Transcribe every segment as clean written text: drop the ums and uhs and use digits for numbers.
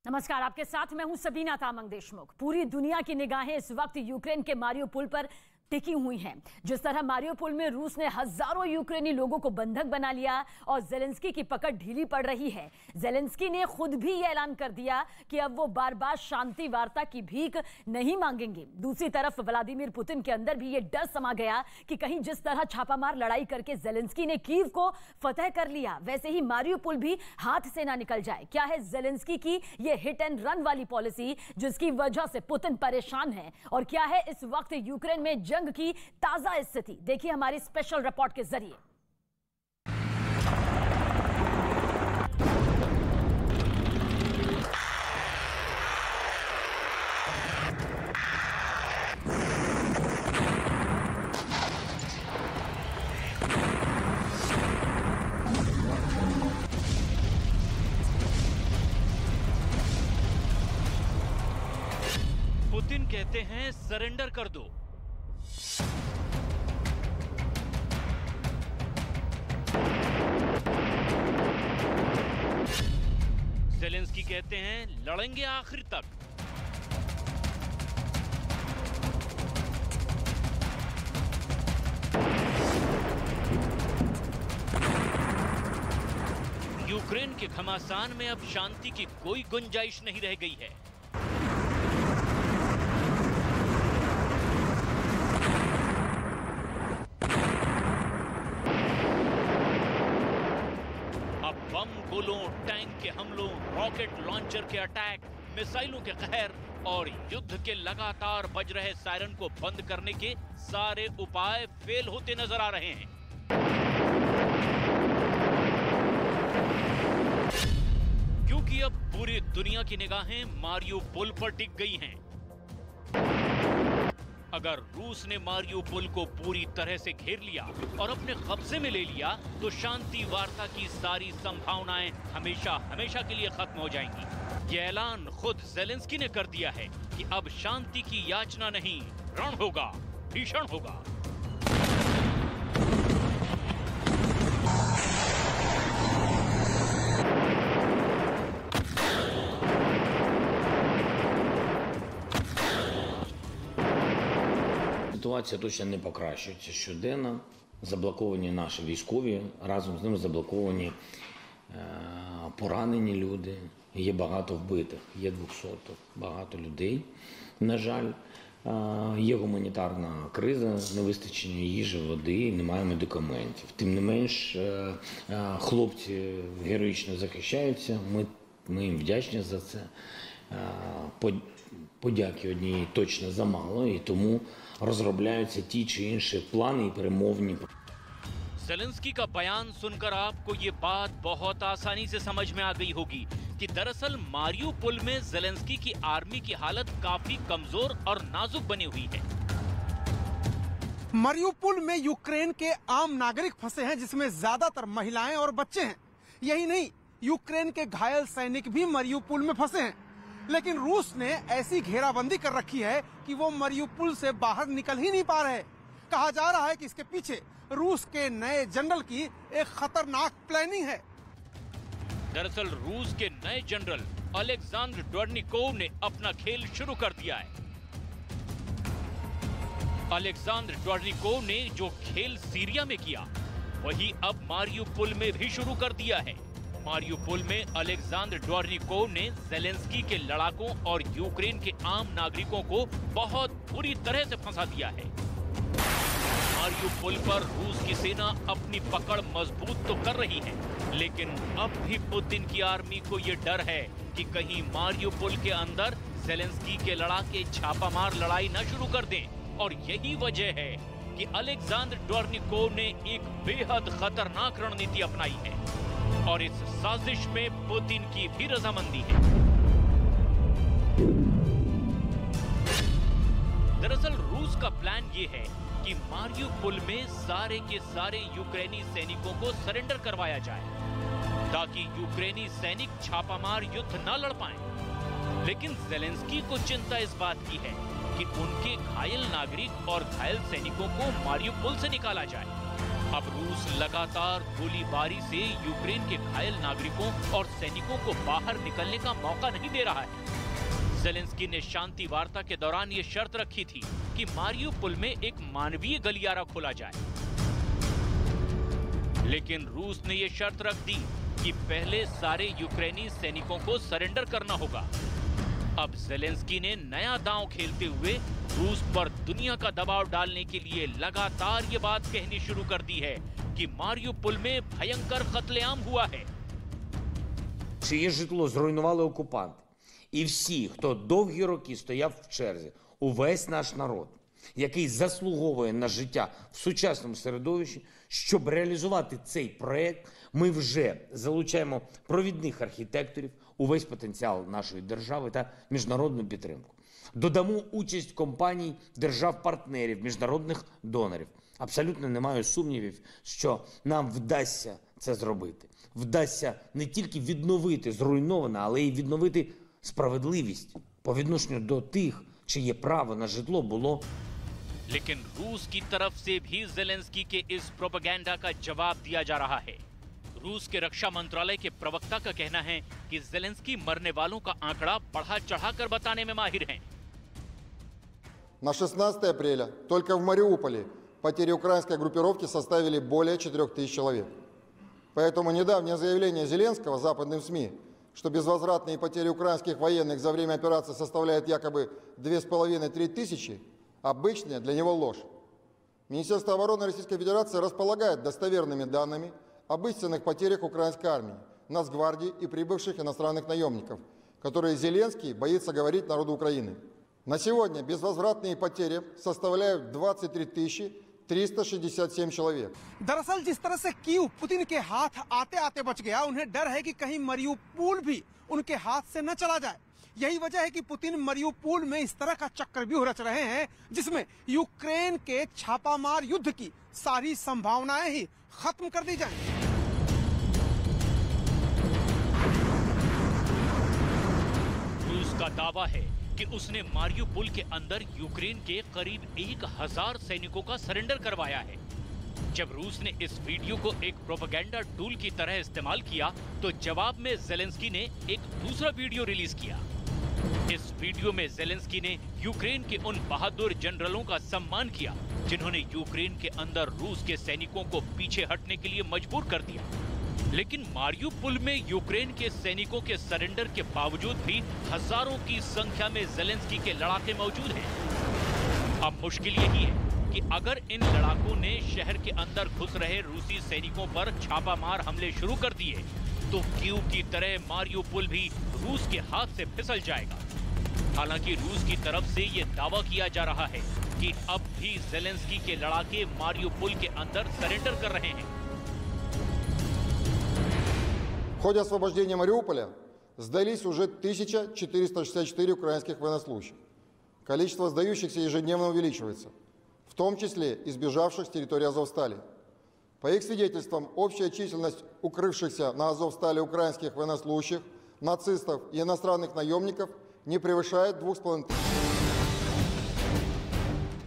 नमस्कार, आपके साथ मैं हूं सबीना तामंग देशमुख। पूरी दुनिया की निगाहें इस वक्त यूक्रेन के मारियोपोल पर टिकी हुई हैं। जिस तरह मारियोपोल में रूस ने हजारों यूक्रेनी लोगों को बंधक बना लिया और जेलेंस्की की पकड़ ढीली पड़ रही है। जेलेंस्की ने खुद भी यह ऐलान कर दिया कि अब वो बार बार शांति वार्ता की भीख नहीं मांगेंगे। दूसरी तरफ व्लादिमीर पुतिन के अंदर भी ये डर समा गया कि कहीं जिस तरह छापामार लड़ाई करके जेलेंस्की ने कीव को फतह कर लिया, वैसे ही मारियोपोल भी हाथ से ना निकल जाए। क्या है जेलेंस्की की ये हिट एंड रन वाली पॉलिसी जिसकी वजह से पुतिन परेशान है, और क्या है इस वक्त यूक्रेन में जंग की ताजा स्थिति? देखिए हमारी स्पेशल रिपोर्ट के जरिए। पुतिन कहते हैं सरेंडर कर दो। जेलेंस्की कहते हैं लड़ेंगे आखिर तक। यूक्रेन के घमासान में अब शांति की कोई गुंजाइश नहीं रह गई है। बम गोलों, टैंक के हमलों, रॉकेट लॉन्चर के अटैक, मिसाइलों के कहर और युद्ध के लगातार बज रहे सायरन को बंद करने के सारे उपाय फेल होते नजर आ रहे हैं। क्योंकि अब पूरी दुनिया की निगाहें मारियोपोल पर टिक गई हैं। अगर रूस ने मारियोपोल को पूरी तरह से घेर लिया और अपने कब्जे में ले लिया तो शांति वार्ता की सारी संभावनाएं हमेशा हमेशा के लिए खत्म हो जाएंगी। ये ऐलान खुद जेलेंस्की ने कर दिया है कि अब शांति की याचना नहीं, रण होगा, भीषण होगा। Ситуація точно не покращується щоденно. Заблоковані наші військові, разом з ними заблоковані поранені люди. Є багато вбитих, є 200, багато людей. На жаль, є гуманітарна криза, невистачення їжі, води, немає медикаментів. Тим не менш, хлопці героїчно захищаються, ми їм вдячні за це. Подяки однієї точно замало, і тому розробляються ті чи інші плани і перемовні. जेलेंस्की का बयान सुनकर आपको ये बात बहुत आसानी से समझ में आ गई होगी कि दरअसल मारियोपोल में जेलेंस्की की आर्मी की हालत काफी कमजोर और नाजुक बनी हुई है। मारियोपोल में यूक्रेन के आम नागरिक फंसे हैं, जिसमें ज्यादातर महिलाएं और बच्चे हैं। यही नहीं, यूक्रेन के घायल सैनिक भी मारियोपोल में फंसे हैं। लेकिन रूस ने ऐसी घेराबंदी कर रखी है कि वो मारियोपोल से बाहर निकल ही नहीं पा रहे। कहा जा रहा है कि इसके पीछे रूस के नए जनरल की एक खतरनाक प्लानिंग है। दरअसल रूस के नए जनरल अलेक्जेंडर ड्वर्निकोव ने अपना खेल शुरू कर दिया है। अलेक्जेंडर ड्वर्निकोव ने जो खेल सीरिया में किया वही अब मारियोपोल में भी शुरू कर दिया है। मारियोपोल में अलेक्जेंडर ड्वर्निकोव ने जेलेंस्की के लड़ाकों और यूक्रेन के आम नागरिकों को बहुत बुरी तरह से फंसा दिया है। मारियोपोल पर रूस की सेना अपनी पकड़ मजबूत तो कर रही है, लेकिन अब भी पुतिन की आर्मी को ये डर है कि कहीं मारियोपोल के अंदर जेलेंस्की के लड़ाके छापामार लड़ाई न शुरू कर दें। और यही वजह है कि अलेक्जेंडर ड्वर्निकोव ने एक बेहद खतरनाक रणनीति अपनाई है और इस साजिश में पुतिन की भी रजामंदी है। दरअसल रूस का प्लान ये है कि मारियोपोल में सारे के सारे यूक्रेनी सैनिकों को सरेंडर करवाया जाए ताकि यूक्रेनी सैनिक छापामार युद्ध न लड़ पाएं। लेकिन जेलेंस्की को चिंता इस बात की है कि उनके घायल नागरिक और घायल सैनिकों को मारियोपोल से निकाला जाए। अब रूस लगातार गोलीबारी से यूक्रेन के घायल नागरिकों और सैनिकों को बाहर निकलने का मौका नहीं दे रहा है। ज़ेलेंस्की ने शांति वार्ता के दौरान ये शर्त रखी थी कि मारियुपोल में एक मानवीय गलियारा खोला जाए, लेकिन रूस ने ये शर्त रख दी कि पहले सारे यूक्रेनी सैनिकों को सरेंडर करना होगा। अब ज़ेलेंस्की ने नया दांव खेलते हुए रूस पर दुनिया का दबाव डालने के लिए लगातार ये बात कहनी शुरू कर दी है कि Маріуполь में भयंकर कत्लेआम हुआ है। Чиє житло зруйнували окупанти. І всі, хто довгі роки стояв в черзі, увесь наш народ, який заслуговує на життя в сучасному середовищі, щоб реалізувати цей проект, ми вже залучаємо провідних архітекторів, увесь потенціал нашої держави та міжнародну підтримку. Додамо участь компаній, держав-партнерів, міжнародних донорів. Абсолютно немає сумнівів, що нам вдасться це зробити. Вдасться не тільки відновити зруйноване, але й відновити справедливість по відношенню до тих, чиє право на житло було. लेकिन रूस की तरफ से भी ज़ेलेंस्की के इस प्रोपेगेंडा का जवाब दिया जा रहा है। रूस के रक्षा मंत्रालय के प्रवक्ता का कहना है कि ज़ेलेंस्की मरने वालों का आंकड़ा बढ़ा चढ़ाकर बताने में माहिर हैं। На 16 апреля только в Мариуполе потери украинской группировки составили более 4000 человек. Поэтому недавнее заявление Зеленского западным СМИ, что безвозвратные потери украинских военных за время операции составляют якобы 2500–3 тысячи, обычная для него ложь. Министерство обороны Российской Федерации располагает достоверными данными об истинных потерях украинской армии, Нацгвардии и прибывших иностранных наемников, которые Зеленский боится говорить народу Украины. На сегодня безвозвратные потери составляют 23 367 человек. दरअसल जिस तरह से कीव पुतिन के हाथ आते आते बच गया, उन्हें डर है कि कहीं मारियुपोल भी उनके हाथ से न चला जाए। यही वजह है कि पुतिन मारियुपोल में इस तरह का चक्रव्यूह रच रहे हैं जिसमें यूक्रेन के छापामार युद्ध की सारी संभावनाएं ही खत्म कर दी जाएं। रूस का दावा है कि उसने मारियुपोल के अंदर यूक्रेन के करीब 1000 सैनिकों का सरेंडर करवाया है। जब रूस ने इस वीडियो को एक प्रोपेगेंडा टूल की तरह इस्तेमाल किया, तो जवाब में ज़ेलेंस्की ने एक दूसरा वीडियो रिलीज किया। इस वीडियो में ज़ेलेंस्की ने यूक्रेन के उन बहादुर जनरलों का सम्मान किया जिन्होंने यूक्रेन के अंदर रूस के सैनिकों को पीछे हटने के लिए मजबूर कर दिया। लेकिन मारियुपोल में यूक्रेन के सैनिकों के सरेंडर के बावजूद भी हजारों की संख्या में ज़ेलेंस्की के लड़ाके मौजूद हैं। अब मुश्किल यही है कि अगर इन लड़ाकों ने शहर के अंदर घुस रहे रूसी सैनिकों पर छापामार हमले शुरू कर दिए, तो कीव की तरह मारियुपोल भी रूस के हाथ से फिसल जाएगा। हालांकि रूस की तरफ से ये दावा किया जा रहा है कि अब भी ज़ेलेंस्की के लड़ाके मारियुपोल के अंदर सरेंडर कर रहे हैं। В ходе освобождения Мариуполя сдались уже 1464 украинских военнослужащих. Количество сдающихся ежедневно увеличивается, в том числе избежавших с территории Азовстали. По их свидетельствам, общая численность укрывшихся на Азовстали украинских военнослужащих, нацистов и иностранных наемников не превышает 2500.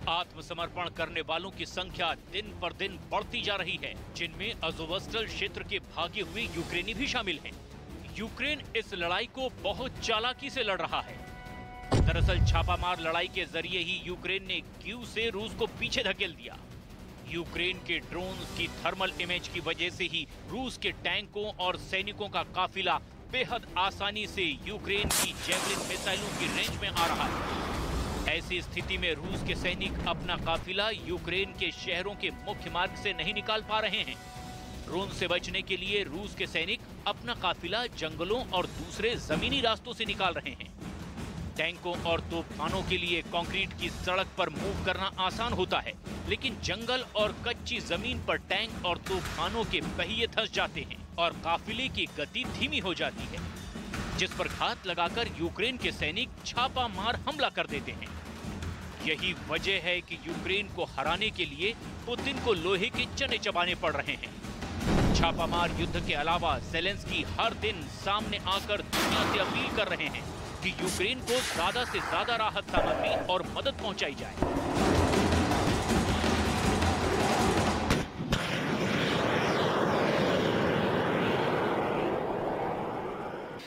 आत्मसमर्पण करने वालों की संख्या दिन पर दिन बढ़ती जा रही है, जिनमें अज़ोवस्टल क्षेत्र के भागे हुए यूक्रेनी भी शामिल हैं। यूक्रेन इस लड़ाई को बहुत चालाकी से लड़ रहा है। दरअसल छापामार लड़ाई के जरिए ही यूक्रेन ने कीव से रूस को पीछे धकेल दिया। यूक्रेन के ड्रोन्स की थर्मल इमेज की वजह से ही रूस के टैंकों और सैनिकों का काफिला बेहद आसानी से यूक्रेन की जैवलिन मिसाइलों की रेंज में आ रहा है। ऐसी स्थिति में रूस के सैनिक अपना काफिला यूक्रेन के शहरों के मुख्य मार्ग से नहीं निकाल पा रहे हैं। ड्रोन से बचने के लिए रूस के सैनिक अपना काफिला जंगलों और दूसरे जमीनी रास्तों से निकाल रहे हैं। टैंकों और तोपखानों के लिए कंक्रीट की सड़क पर मूव करना आसान होता है, लेकिन जंगल और कच्ची जमीन पर टैंक और तोपखानों के पहिए धंस जाते हैं और काफिले की गति धीमी हो जाती है, जिस पर घात लगाकर यूक्रेन के सैनिक छापामार हमला कर देते हैं। यही वजह है कि यूक्रेन को हराने के लिए पुतिन को लोहे के चने चबाने पड़ रहे हैं। छापामार युद्ध के अलावा ज़ेलेंस्की हर दिन सामने आकर दुनिया से अपील कर रहे हैं कि यूक्रेन को ज्यादा से ज्यादा राहत सामग्री और मदद पहुंचाई जाए।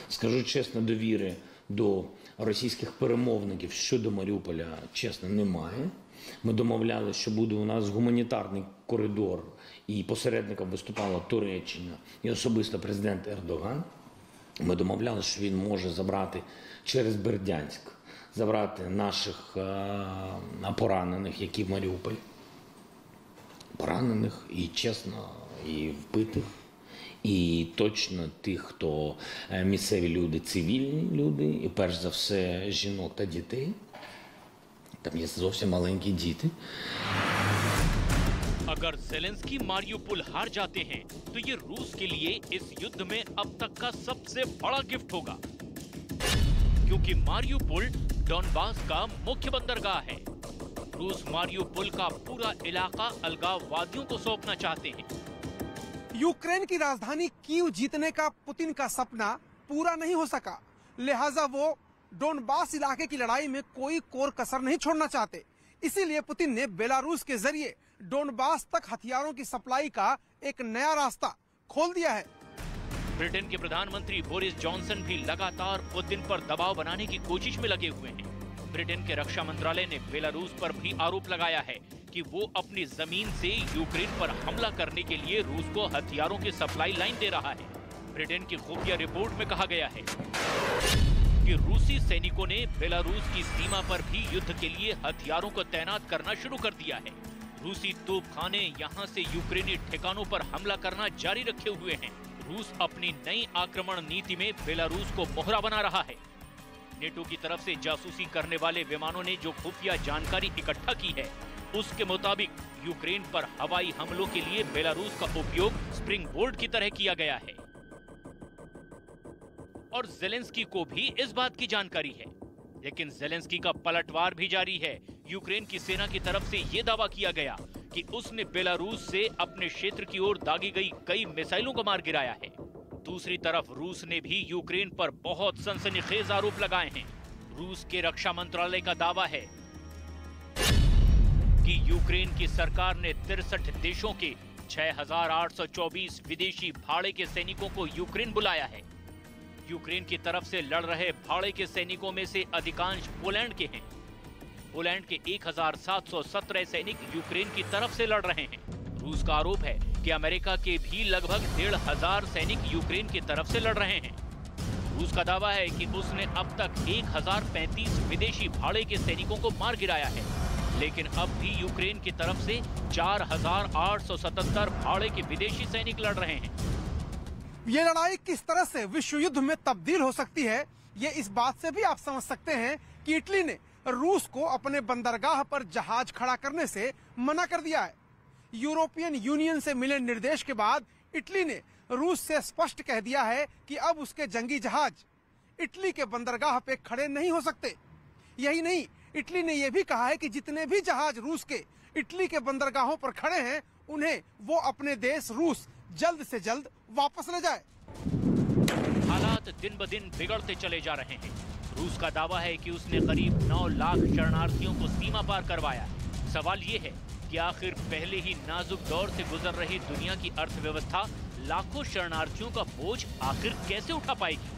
Скажу чесно, довіри до російських перемовників щодо Маріуполя, чесно, немає. Ми домовлялися, що буде у нас гуманітарний коридор, і посередником виступала Туреччина і особисто президент Ердоган. Ми домовлялися, що він може забрати через Бердянськ, забрати наших поранених, які в Маріуполі. Поранених і, чесно, і вбитих. І точно тих, хто місцеві люди, цивільні люди, і перш за все жінок та дітей. Там є зовсім маленькі діти. अगर जेलेंस्की मारियुपोल हार जाते हैं तो ये रूस के लिए इस युद्ध में अब तक का सबसे बड़ा गिफ्ट होगा, क्योंकि मारियुपोल डॉनबास का मुख्य बंदरगाह है। रूस मारियुपोल का पूरा इलाका अलगाववादियों को सौंपना चाहते हैं। यूक्रेन की राजधानी कीव जीतने का पुतिन का सपना पूरा नहीं हो सका, लिहाजा वो डोनबास इलाके की लड़ाई में कोई कोर कसर नहीं छोड़ना चाहते। इसीलिए पुतिन ने बेलारूस के जरिए डोनबास तक हथियारों की सप्लाई का एक नया रास्ता खोल दिया है। ब्रिटेन के प्रधानमंत्री बोरिस जॉनसन भी लगातार पुतिन पर दबाव बनाने की कोशिश में लगे हुए हैं। ब्रिटेन के रक्षा मंत्रालय ने बेलारूस पर भी आरोप लगाया है कि वो अपनी जमीन से यूक्रेन पर हमला करने के लिए रूस को हथियारों की सप्लाई लाइन दे रहा है। ब्रिटेन की खुफिया रिपोर्ट में कहा गया है कि रूसी सैनिकों ने बेलारूस की सीमा पर भी युद्ध के लिए हथियारों को तैनात करना शुरू कर दिया है। रूसी तोपखाने यहां से यूक्रेनी ठिकानों पर हमला करना जारी रखे हुए हैं। रूस अपनी नई आक्रमण नीति में बेलारूस को मोहरा बना रहा है। नेटो की तरफ से जासूसी करने वाले विमानों ने जो खुफिया जानकारी इकट्ठा की है, उसके मुताबिक यूक्रेन पर हवाई हमलों के लिए बेलारूस का उपयोग स्प्रिंग बोर्ड की तरह किया गया है। और जेलेंस्की को भी इस बात की जानकारी है, लेकिन जेलेंस्की का पलटवार भी जारी है। यूक्रेन की सेना की तरफ से ये दावा किया गया कि उसने बेलारूस से अपने क्षेत्र की ओर दागी गई कई मिसाइलों को मार गिराया है। दूसरी तरफ रूस ने भी यूक्रेन पर बहुत सनसनीखेज आरोप लगाए हैं। रूस के रक्षा मंत्रालय का दावा है कि यूक्रेन की सरकार ने 63 देशों के 6,824 विदेशी भाड़े के सैनिकों को यूक्रेन बुलाया है। यूक्रेन की तरफ से लड़ रहे भाड़े के सैनिकों में से अधिकांश पोलैंड के हैं। पोलैंड के 1,717 सैनिक यूक्रेन की तरफ से लड़ रहे हैं। रूस का आरोप है कि अमेरिका के भी लगभग 1,500 सैनिक यूक्रेन की तरफ से लड़ रहे हैं। रूस का दावा है कि उसने अब तक 1,035 विदेशी भाड़े के सैनिकों को मार गिराया है, लेकिन अब भी यूक्रेन की तरफ से 4,877 भाड़े के विदेशी सैनिक लड़ रहे हैं। ये लड़ाई किस तरह से विश्व युद्ध में तब्दील हो सकती है, ये इस बात से भी आप समझ सकते हैं कि इटली ने रूस को अपने बंदरगाह पर जहाज खड़ा करने से मना कर दिया है। यूरोपियन यूनियन से मिले निर्देश के बाद इटली ने रूस से स्पष्ट कह दिया है कि अब उसके जंगी जहाज इटली के बंदरगाह पे खड़े नहीं हो सकते। यही नहीं, इटली ने यह भी कहा है कि जितने भी जहाज रूस के इटली के बंदरगाहों पर खड़े हैं, उन्हें वो अपने देश रूस जल्द से जल्द वापस ले जाए। हालात दिन ब दिन बिगड़ते चले जा रहे हैं। रूस का दावा है कि उसने करीब 9 लाख शरणार्थियों को सीमा पार करवाया। सवाल ये है कि आखिर पहले ही नाजुक दौर से गुजर रही दुनिया की अर्थव्यवस्था लाखों शरणार्थियों का बोझ आखिर कैसे उठा पाएगी?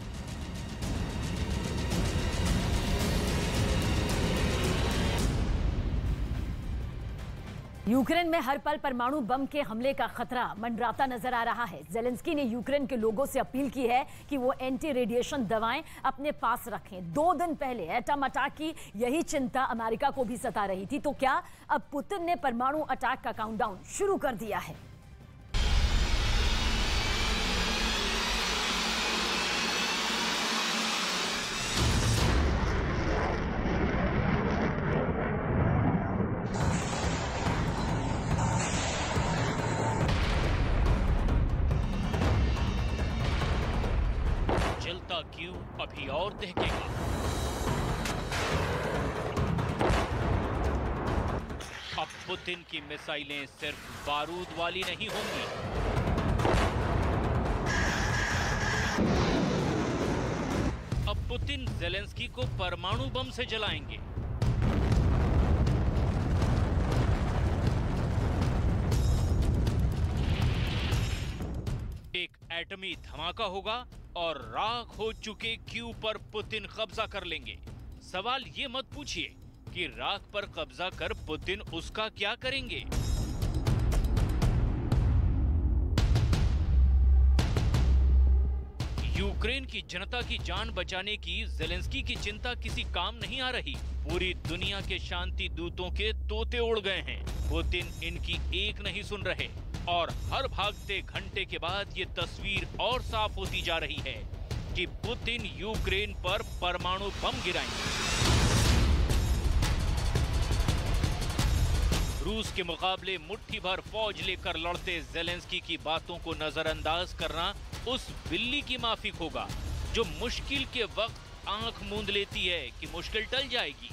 यूक्रेन में हर पल परमाणु बम के हमले का खतरा मंडराता नजर आ रहा है। जेलेंस्की ने यूक्रेन के लोगों से अपील की है कि वो एंटी रेडिएशन दवाएं अपने पास रखें। 2 दिन पहले एटम अटैक की यही चिंता अमेरिका को भी सता रही थी, तो क्या अब पुतिन ने परमाणु अटैक का काउंटडाउन शुरू कर दिया है? कीव अभी और दहकेगा। अब पुतिन की मिसाइलें सिर्फ बारूद वाली नहीं होंगी, अब पुतिन जेलेंस्की को परमाणु बम से जलाएंगे। एक एटमी धमाका होगा और राख हो चुके कीव पर पुतिन कब्जा कर लेंगे। सवाल ये मत पूछिए कि राख पर कब्जा कर पुतिन उसका क्या करेंगे। यूक्रेन की जनता की जान बचाने की ज़ेलेंस्की की चिंता किसी काम नहीं आ रही। पूरी दुनिया के शांति दूतों के तोते उड़ गए हैं। पुतिन इनकी एक नहीं सुन रहे और हर भागते घंटे के बाद ये तस्वीर और साफ होती जा रही है कि पुतिन यूक्रेन पर परमाणु बम गिराएंगे। रूस के मुकाबले मुट्ठी भर फौज लेकर लड़ते ज़ेलेंस्की की बातों को नजरअंदाज करना उस बिल्ली की माफिक होगा जो मुश्किल के वक्त आंख मूंद लेती है कि मुश्किल टल जाएगी।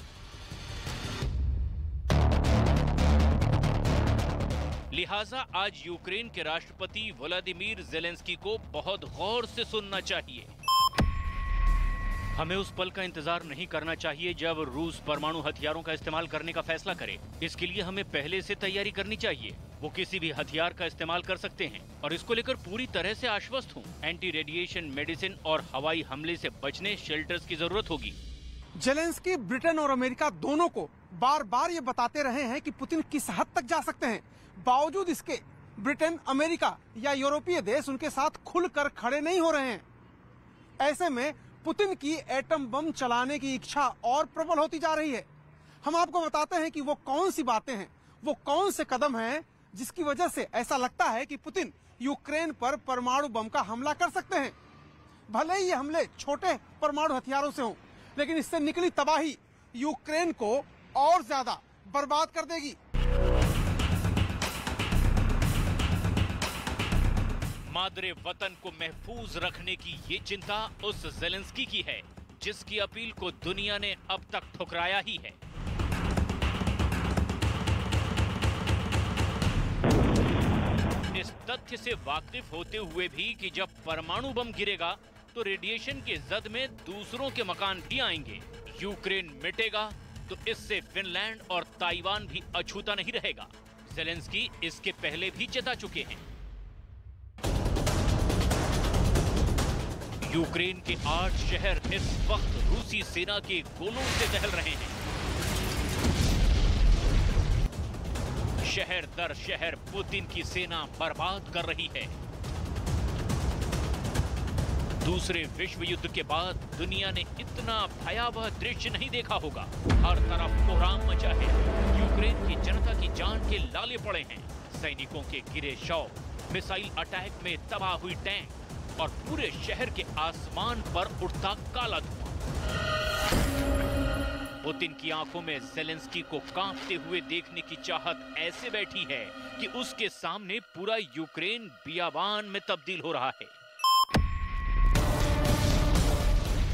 लिहाजा आज यूक्रेन के राष्ट्रपति व्लादिमीर ज़ेलेंस्की को बहुत गौर से सुनना चाहिए। हमें उस पल का इंतजार नहीं करना चाहिए जब रूस परमाणु हथियारों का इस्तेमाल करने का फैसला करे। इसके लिए हमें पहले से तैयारी करनी चाहिए। वो किसी भी हथियार का इस्तेमाल कर सकते हैं और इसको लेकर पूरी तरह से आश्वस्त हूँ। एंटी रेडिएशन मेडिसिन और हवाई हमले से बचने शेल्टर्स की जरूरत होगी। ज़ेलेंस्की ब्रिटेन और अमेरिका दोनों को बार बार ये बताते रहे हैं कि पुतिन किस हद तक जा सकते हैं। बावजूद इसके ब्रिटेन, अमेरिका या यूरोपीय देश उनके साथ खुलकर खड़े नहीं हो रहे हैं। ऐसे में पुतिन की एटम बम चलाने की इच्छा और प्रबल होती जा रही है। हम आपको बताते हैं कि वो कौन सी बातें हैं, वो कौन से कदम हैं जिसकी वजह से ऐसा लगता है कि पुतिन यूक्रेन पर परमाणु बम का हमला कर सकते हैं। भले ही ये हमले छोटे परमाणु हथियारों से हों, लेकिन इससे निकली तबाही यूक्रेन को और ज्यादा बर्बाद कर देगी। मादरे वतन को महफूज रखने की ये चिंता उस ज़ेलेंस्की की है जिसकी अपील को दुनिया ने अब तक ठुकराया ही है। इस तथ्य से वाकिफ होते हुए भी कि जब परमाणु बम गिरेगा तो रेडिएशन के जद में दूसरों के मकान भी आएंगे। यूक्रेन मिटेगा तो इससे फिनलैंड और ताइवान भी अछूता नहीं रहेगा। ज़ेलेंस्की इसके पहले भी चेता चुके हैं। यूक्रेन के 8 शहर इस वक्त रूसी सेना के गोलों से दहल रहे हैं। शहर दर शहर पुतिन की सेना बर्बाद कर रही है। दूसरे विश्व युद्ध के बाद दुनिया ने इतना भयावह दृश्य नहीं देखा होगा। हर तरफ कोहराम मचा है। यूक्रेन की जनता की जान के लाले पड़े हैं। सैनिकों के गिरे शव, मिसाइल अटैक में तबाह हुई टैंक और पूरे शहर के आसमान पर उठता काला धुआं। पुतिन की आंखों में ज़ेलेंस्की को कांपते हुए देखने की चाहत ऐसे बैठी है कि उसके सामने पूरा यूक्रेन बियाबान में तब्दील हो रहा है।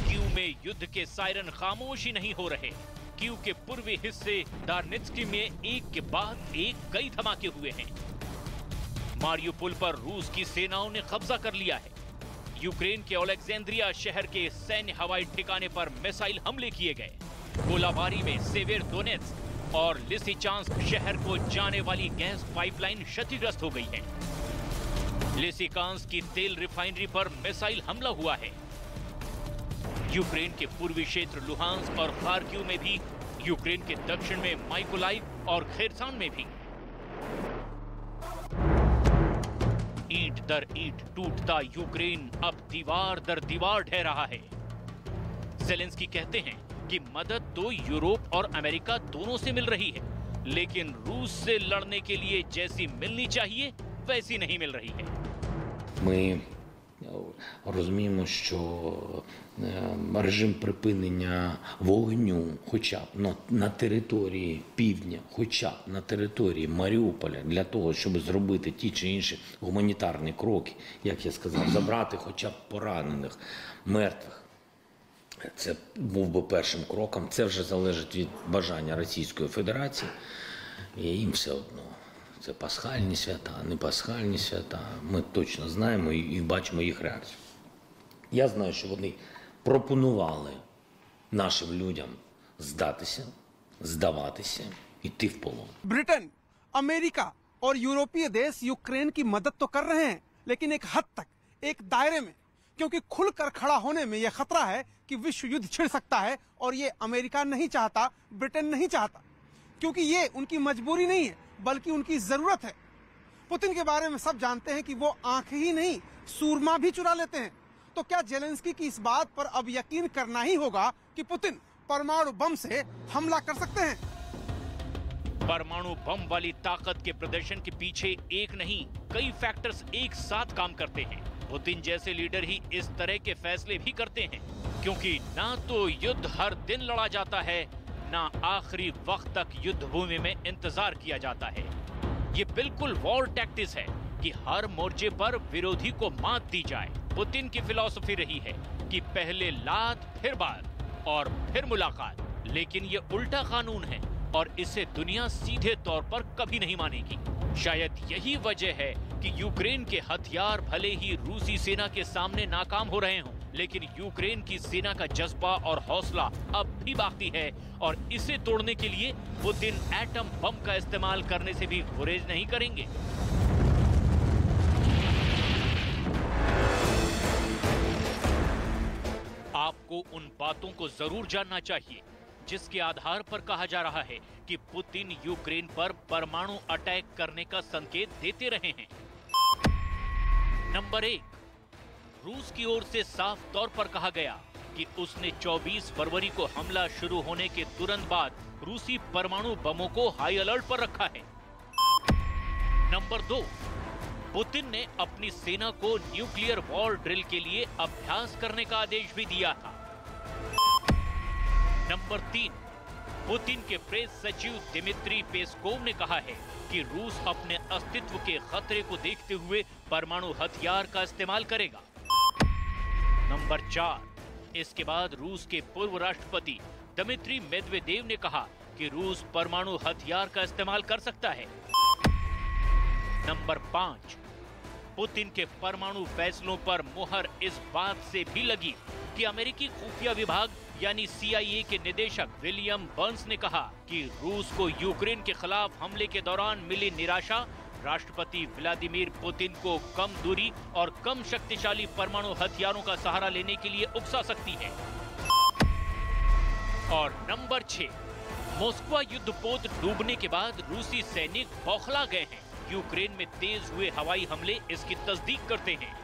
कीव में युद्ध के सायरन खामोश ही नहीं हो रहे। कीव के पूर्वी हिस्से डार्नित्स्की में एक के बाद एक कई धमाके हुए हैं। मारियुपोल पर रूस की सेनाओं ने कब्जा कर लिया है। यूक्रेन के ओलेक्जेंड्रिया शहर के सैन्य हवाई ठिकाने पर मिसाइल हमले किए गए। गोलाबारी में सेवेरोडोनेत्स्क और लिसिचांस्क शहर को जाने वाली गैस पाइपलाइन क्षतिग्रस्त हो गई है। लिसिकांस्क की तेल रिफाइनरी पर मिसाइल हमला हुआ है। यूक्रेन के पूर्वी क्षेत्र लुहांस्क और खार्किव में भी, यूक्रेन के दक्षिण में माइकोलाइव और खेरसान में भी। ईंट दर ईंट टूटता यूक्रेन अब दीवार दर दीवार ढह रहा है। ज़ेलेंस्की कहते हैं कि मदद तो यूरोप और अमेरिका दोनों से मिल रही है, लेकिन रूस से लड़ने के लिए जैसी मिलनी चाहिए वैसी नहीं मिल रही है। Ми розуміємо, що режим припинення вогню хоча б на території півдня, хоча б на території Маріуполя, для того, щоб зробити ті чи інші гуманітарні кроки, як я сказав, забрати хоча б поранених, мертвих. Це був би першим кроком. Це вже залежить від бажання Російської Федерації, і їм все одно. Це пасхальні свята, не пасхальні свята. Ми точно знаємо і бачимо їх реакцію. Я знаю, що вони пропонували нашим людям здатися, здаватися, йти в полон. ब्रिटेन, अमेरिका और यूरोपीय देश यूक्रेन की मदद तो कर रहे हैं, लेकिन एक हद तक, एक दायरे में। क्योंकि खुलकर खड़ा होने में यह खतरा है कि विश्व युद्ध छिड़ सकता है, और ये अमेरिका नहीं चाहता, ब्रिटेन नहीं चाहता, क्योंकि ये उनकी मजबूरी नहीं है बल्कि उनकी जरूरत है। पुतिन के बारे में सब जानते हैं कि वो आंख ही नहीं सूरमा भी चुरा लेते हैं। तो क्या जेलेंस्की की इस बात पर अब यकीन करना ही होगा कि पुतिन परमाणु बम से हमला कर सकते हैं? परमाणु बम वाली ताकत के प्रदर्शन के पीछे एक नहीं कई फैक्टर्स एक साथ काम करते हैं। पुतिन जैसे लीडर ही इस तरह के फैसले भी करते हैं, क्योंकि ना तो युद्ध हर दिन लड़ा जाता है, ना आखिरी वक्त तक युद्ध भूमि में इंतजार किया जाता है। ये बिल्कुल वॉर टैक्टिक्स है कि हर मोर्चे पर विरोधी को मात दी जाए। पुतिन की फिलॉसफी रही है कि पहले लात फिर बात और फिर मुलाकात, लेकिन ये उल्टा कानून है और इसे दुनिया सीधे तौर पर कभी नहीं मानेगी। शायद यही वजह है कि यूक्रेन के हथियार भले ही रूसी सेना के सामने नाकाम हो रहे हों, लेकिन यूक्रेन की सेना का जज्बा और हौसला अब भी बाकी है, और इसे तोड़ने के लिए पुतिन एटम बम का इस्तेमाल करने से भी गुरेज नहीं करेंगे। आपको उन बातों को जरूर जानना चाहिए जिसके आधार पर कहा जा रहा है कि पुतिन यूक्रेन पर परमाणु अटैक करने का संकेत देते रहे हैं। नंबर 1, रूस की ओर से साफ तौर पर कहा गया कि उसने 24 फरवरी को हमला शुरू होने के तुरंत बाद रूसी परमाणु बमों को हाई अलर्ट पर रखा है। नंबर 2, पुतिन ने अपनी सेना को न्यूक्लियर वॉर ड्रिल के लिए अभ्यास करने का आदेश भी दिया था। नंबर 3, पुतिन के प्रेस सचिव दिमित्री पेस्कोव ने कहा है कि रूस अपने अस्तित्व के खतरे को देखते हुए परमाणु हथियार का इस्तेमाल करेगा। नंबर 4, इसके बाद रूस के पूर्व राष्ट्रपति दिमित्री मेदवेदेव ने कहा कि रूस परमाणु हथियार का इस्तेमाल कर सकता है। नंबर 5, पुतिन के परमाणु फैसलों पर मुहर इस बात से भी लगी कि अमेरिकी खुफिया विभाग यानी CIA के निदेशक विलियम बर्न्स ने कहा कि रूस को यूक्रेन के खिलाफ हमले के दौरान मिली निराशा राष्ट्रपति व्लादिमीर पुतिन को कम दूरी और कम शक्तिशाली परमाणु हथियारों का सहारा लेने के लिए उकसा सकती है। और नंबर 6, मॉस्को युद्धपोत डूबने के बाद रूसी सैनिक बौखला गए हैं। यूक्रेन में तेज हुए हवाई हमले इसकी तस्दीक करते हैं।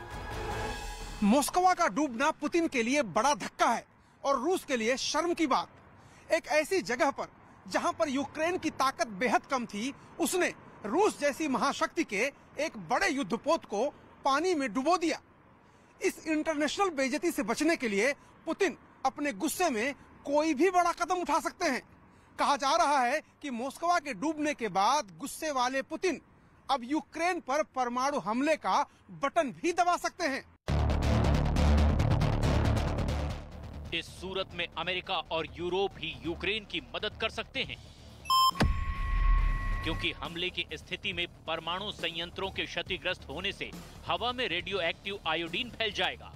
मॉस्को का डूबना पुतिन के लिए बड़ा धक्का है और रूस के लिए शर्म की बात। एक ऐसी जगह पर जहां पर यूक्रेन की ताकत बेहद कम थी, उसने रूस जैसी महाशक्ति के एक बड़े युद्धपोत को पानी में डुबो दिया। इस इंटरनेशनल बेइज्जती से बचने के लिए पुतिन अपने गुस्से में कोई भी बड़ा कदम उठा सकते हैं। कहा जा रहा है कि मॉस्को के डूबने के बाद गुस्से वाले पुतिन अब यूक्रेन पर परमाणु हमले का बटन भी दबा सकते हैं। इस सूरत में अमेरिका और यूरोप ही यूक्रेन की मदद कर सकते हैं, क्योंकि हमले की स्थिति में परमाणु संयंत्रों के क्षतिग्रस्त होने से हवा में रेडियो एक्टिव आयोडीन फैल जाएगा।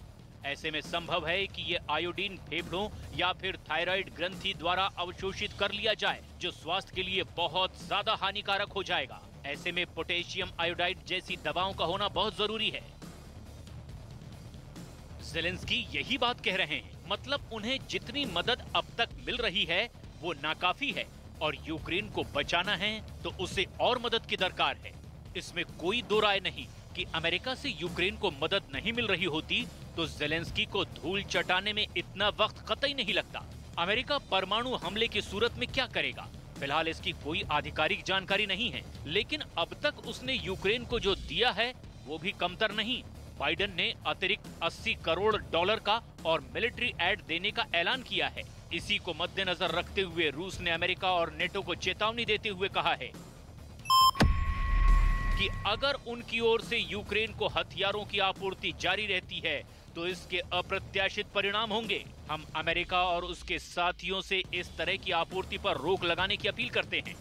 ऐसे में संभव है कि ये आयोडीन फेफड़ों या फिर थायराइड ग्रंथि द्वारा अवशोषित कर लिया जाए, जो स्वास्थ्य के लिए बहुत ज्यादा हानिकारक हो जाएगा। ऐसे में पोटेशियम आयोडाइड जैसी दवाओं का होना बहुत जरूरी है। ज़ेलेंस्की यही बात कह रहे हैं, मतलब उन्हें जितनी मदद अब तक मिल रही है वो नाकाफी है और यूक्रेन को बचाना है तो उसे और मदद की दरकार है। इसमें कोई दो राय नहीं कि अमेरिका से यूक्रेन को मदद नहीं मिल रही होती तो ज़ेलेंस्की को धूल चटाने में इतना वक्त कतई नहीं लगता। अमेरिका परमाणु हमले की सूरत में क्या करेगा, फिलहाल इसकी कोई आधिकारिक जानकारी नहीं है, लेकिन अब तक उसने यूक्रेन को जो दिया है वो भी कमतर नहीं। बाइडेन ने अतिरिक्त $80 करोड़ का और मिलिट्री एड देने का ऐलान किया है। इसी को मद्देनजर रखते हुए रूस ने अमेरिका और नेटो को चेतावनी देते हुए कहा है कि अगर उनकी ओर से यूक्रेन को हथियारों की आपूर्ति जारी रहती है तो इसके अप्रत्याशित परिणाम होंगे। हम अमेरिका और उसके साथियों से इस तरह की आपूर्ति पर रोक लगाने की अपील करते हैं।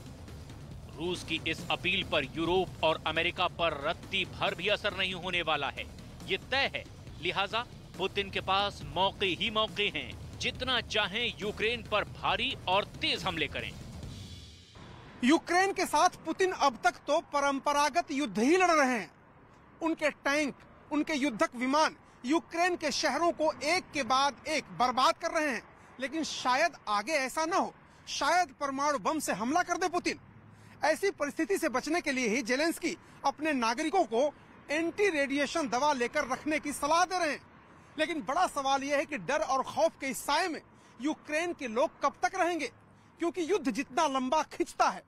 रूस की इस अपील पर यूरोप और अमेरिका पर रत्ती भर भी असर नहीं होने वाला है, ये तय है। लिहाजा पुतिन के पास मौके ही मौके हैं, जितना चाहें यूक्रेन पर भारी और तेज हमले करें। यूक्रेन के साथ पुतिन अब तक तो परंपरागत युद्ध ही लड़ रहे हैं। उनके टैंक, उनके युद्धक विमान यूक्रेन के शहरों को एक के बाद एक बर्बाद कर रहे हैं। लेकिन शायद आगे ऐसा न हो, शायद परमाणु बम से हमला कर दे पुतिन। ऐसी परिस्थिति से बचने के लिए ही जेलेंस्की अपने नागरिकों को एंटी रेडिएशन दवा लेकर रखने की सलाह दे रहे हैं। लेकिन बड़ा सवाल यह है कि डर और खौफ के इस साए में यूक्रेन के लोग कब तक रहेंगे, क्योंकि युद्ध जितना लंबा खिंचता है,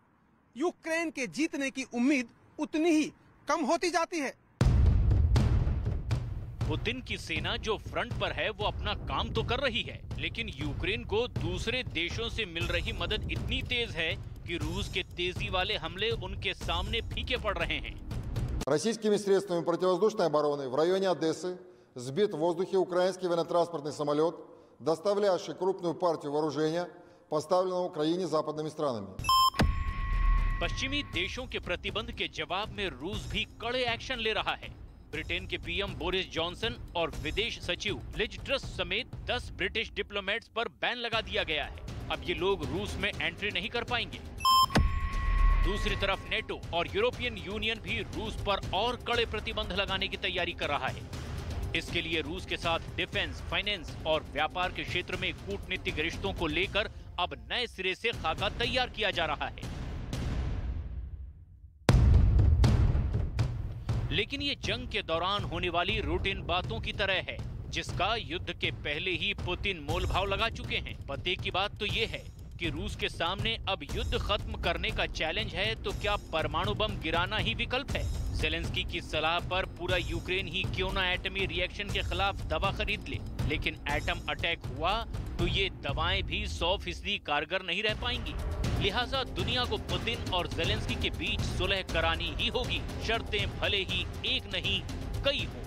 यूक्रेन के जीतने की उम्मीद उतनी ही कम होती जाती है। पुतिन की सेना जो फ्रंट पर है वो अपना काम तो कर रही है, लेकिन यूक्रेन को दूसरे देशों से मिल रही मदद इतनी तेज है कि रूस के तेजी वाले हमले उनके सामने फीके पड़ रहे हैं। Российскими средствами противовоздушной обороны в районе Одессы сбит в воздухе украинский военно-транспортный самолет, доставлявший крупную партию вооружения, поставленного Украине западными странами. पश्चिमी देशों के प्रतिबंध के जवाब में रूस भी कड़े एक्शन ले रहा है। ब्रिटेन के पीएम बोरिस जॉनसन और विदेश सचिव लिज ट्रस समेत 10 ब्रिटिश डिप्लोमेट्स पर बैन लगा दिया गया है। अब ये लोग रूस में एंट्री नहीं कर पाएंगे। दूसरी तरफ नेटो और यूरोपियन यूनियन भी रूस पर और कड़े प्रतिबंध लगाने की तैयारी कर रहा है। इसके लिए रूस के साथ डिफेंस, फाइनेंस और व्यापार के क्षेत्र में कूटनीतिक रिश्तों को लेकर अब नए सिरे से खाका तैयार किया जा रहा है। लेकिन ये जंग के दौरान होने वाली रूटीन बातों की तरह है, जिसका युद्ध के पहले ही पुतिन मोलभाव लगा चुके हैं। पते की बात तो ये है कि रूस के सामने अब युद्ध खत्म करने का चैलेंज है, तो क्या परमाणु बम गिराना ही विकल्प है? ज़ेलेंस्की की सलाह पर पूरा यूक्रेन ही क्यों ना एटमी रिएक्शन के खिलाफ दवा खरीद ले, लेकिन एटम अटैक हुआ तो ये दवाएं भी 100% कारगर नहीं रह पाएंगी। लिहाजा दुनिया को पुतिन और ज़ेलेंस्की के बीच सुलह करानी ही होगी, शर्तें भले ही एक नहीं कई हों।